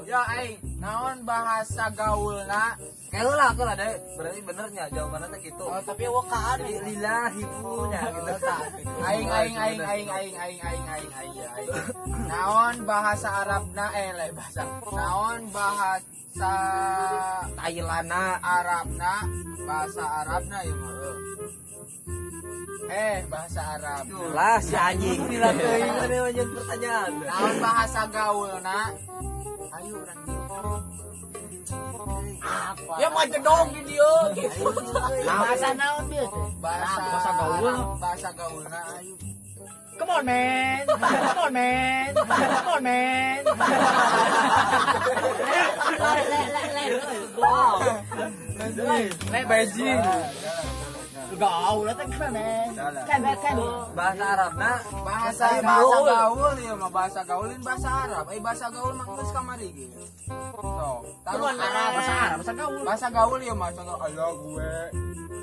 Ya aing, naon bahasa gaulna? Kalah deh. Berarti benernya jawabannya teh gitu. Oh, tapi wakaan Lillahi punya gitu. Aing. Naon bahasa Arabna bahasa. Naon bahasa Thailandna Arabna, bahasa Arabna ya mah. Bahasa Arab. lah si anjing dilateuin anu anjeun pertanyaan. Naon bahasa gaulna? Ayo urang dieu. Apa? Ya mah jedog di dieu gitu. Bahasa naon dia? Bahasa gaul. Bahasa gaulna ayo. Come on man. Come on man. Come on man. Le Beijing. Gaul teh man. Kan. Bahasa Arabna Bahasa gaul ya mah bahasa gaulin bahasa Arab. Bahasa gaul mah geus kamari gitu. Tuh, taruh Bahasa Arab, bahasa gaul. Bahasa gaul ya mah contoh ayo gue.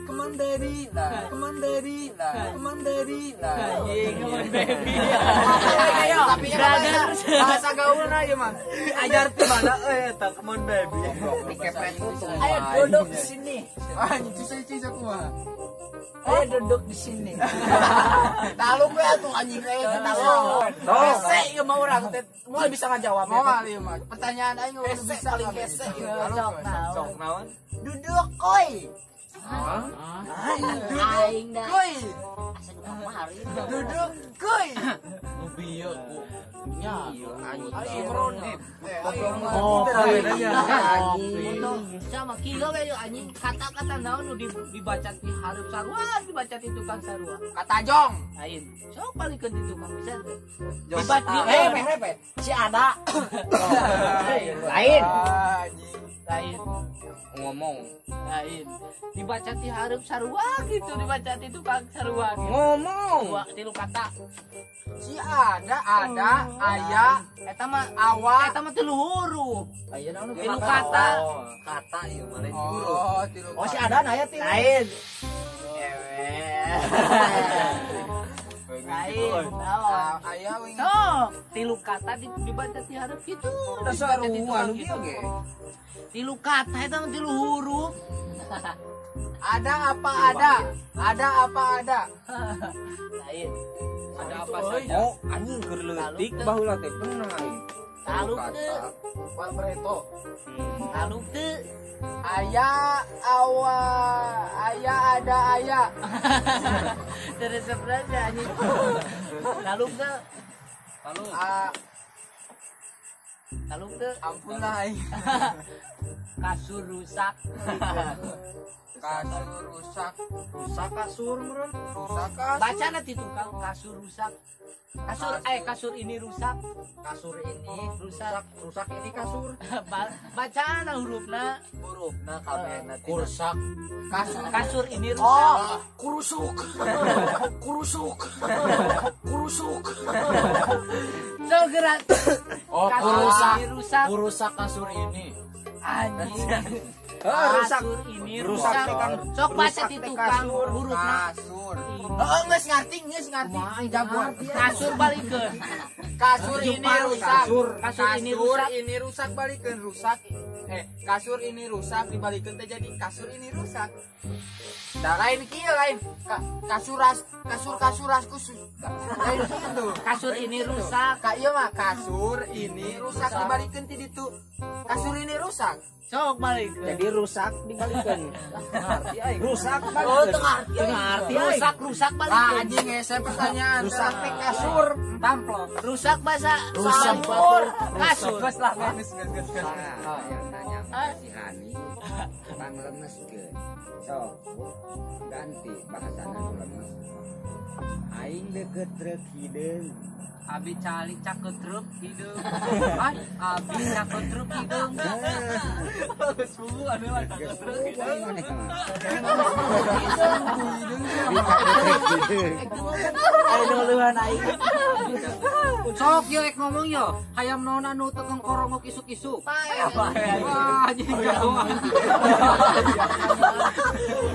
Come on baby lah, come on baby lah, come on baby lah. Come on baby. Tapi bahasa gaul na ya mah. ajar tuh mana eta come on baby. Dikepret tuh. Ayo duduk di sini. Anjing cici kumaha. Ayo duduk di sini. Tahu gue atuh anjing Tahu. Hese ieu mah urang teh moal bisa ngajawab. Moal ieu mah. Pertanyaan aing udah Hese bisa paling kabeh. hese. Sok naon? Duduk koi. Aing dah. Kuy. Duduk kuy. Nubieu ku. Nya. Aing meronit. Oh, sama kilo we anjing kata-kata naon nu dibaca di hareup sarua dibaca di tukang sarua Kata jong. lain sok palikeun di tukang bisa teu Dibaca repet si ada. lain Anjing. lain Ngomong. lain dibaca di hareup sarua gitu dibaca di tukang sarua gitu Ngomong. dua tilu kata Si ada, aya, eta mah awak. eta mah tilu huruf Ayeuna nu tilu kata Kata ieu mah lain Oh, tilu. Oh si ada aya ti. lain lain naon Aya wing. sok tilu kata dibaca di hareup gitu Dasar dibaca di tukang anu gitu. ge. Tilu kata itu mah tilu huruf. Ada apa ada? Ada apa ada? Lain. Ada apa saja? Oh, anjing keur leutik baheula teh pernah aing. Taluk teu, Pak Preto. taluk teu. Aya awa, aya ada aya. Terus sebenarnya anjing. Taluk teu, Lalu taluk teu. Ampun lah. Kasur rusak. Kasur rusak. rusak kasur meureun. Rusak kasur. Baca nanti tukang kasur rusak. Kasur ini rusak. Kasur ini Rusak. rusak ini kasur. Baca hurufna. Hurufna kabehna Kursak. Kasur ini rusak. Kurusuk. Kurusuk. Kurusuk. So gerak. Oh, Kasur kurusak. ini rusak. Kurusak kasur ini. Anjing. rusak. Kasur ini Rusak rusak. tukang. Sok baca Rusak di teh tukang kasur. hurufna. Kasur. Ini. Oh, geus ngarti. Jagoan. Kasur balikeun. Kasur ini rusak. Kasur ini rusak. ini rusak balikeun rusak. Kasur ini rusak dibalikeun teh jadi kasur ini rusak. Da lain kieu lain. Kasur khusus. Lain kieu. Kasur ini rusak. Kak ieu mah kasur ini rusak dibalikeun ti ditu. Kasur ini rusak. Sok balikeun. Jadi rusak dibalikeun. Ngarti aing. Rusak Oh, balikeun. tengah arti. Rusak Lah balikeun. anjing saya pertanyaan. Rusak teh kasur. Tamplok. Rusak bahasa Rusak. Sambur. Kasur. Geus lah geus. Oh, yang nanya mah si Hani. Bang lemeskeun. Sok. Ganti bahasana nu lemes. Aing deukeut truk hideung. Abi calik cakeut truk hideung. Abi cakeut truk hideung. Suhu anu cakeut truk hideung. Ayo duluan aing. Sok yo ek ngomong yo. Hayam naon anu tekeng korongok isuk-isuk. Wah, anjing gawe.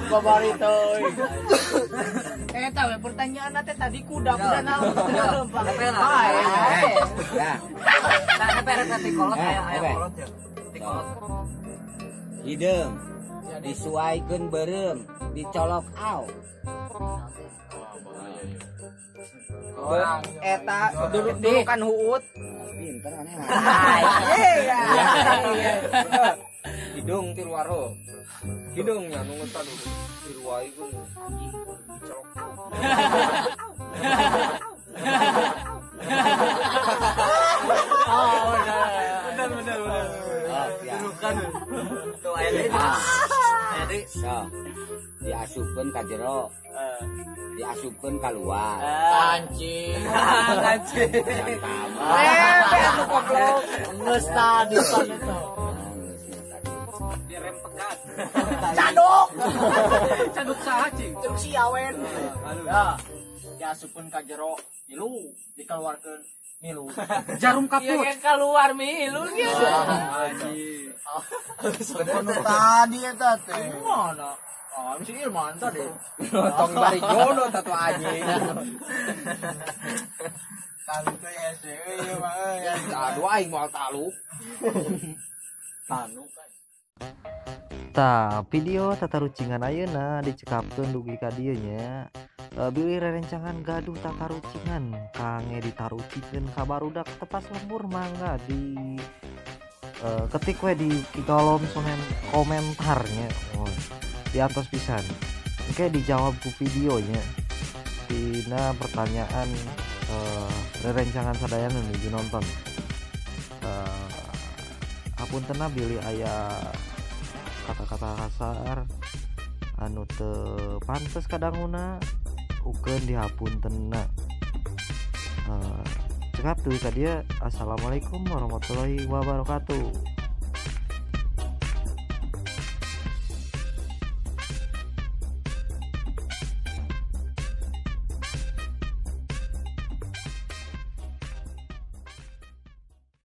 Babaritoy. Tahu pertanyaan nanti tadi kuda naon. Ya. Nah, peret nanti kolot aya kolot ya. Kolot. Hideung disuaikeun beureum, dicolok aw. Eta dulu kan huut. Pinter aneh. Hidung ti luaro. Hidungnya nunggu tadu di ruaikeun. Benar. Tuh aya deui. So, diasupkeun ka jero. Diasupkeun ka luar. Anjing. Anjing. Atuh goblok. Geus tadi pan itu. Direm pegat. Caduk. Caduk saha cing? Cuk siawen. Ya. Diasupkeun ka jero, milu dikeluarkeun milu. Jarum kapur. Ieu keluar milu nya. Anjing. Sebenarnya tadi eta teh. Mana? Ah, si Ilman tadi. Tong bari jono tatu anjing. Talu teh ya sih, ieu mah euy. Aduh aing moal talu. Tanu kan. Tah video tatarucingan ayeuna dicekapkeun dugi ka dieu nya. Bilih rerencangan gaduh tatarucingan kange ditarucikeun ka barudak tepas lembur mangga di ketik we di kolom komentarnya. Oh, diantos pisan. Oke dijawab ku videonya. Tina pertanyaan rerencangan sadayana nuju nonton. Hapuntenna bilih aya kata-kata kasar anu teu pantes kadanguna ukeun dihapuntenna. Cekap tuh ka dieu assalamualaikum warahmatullahi wabarakatuh.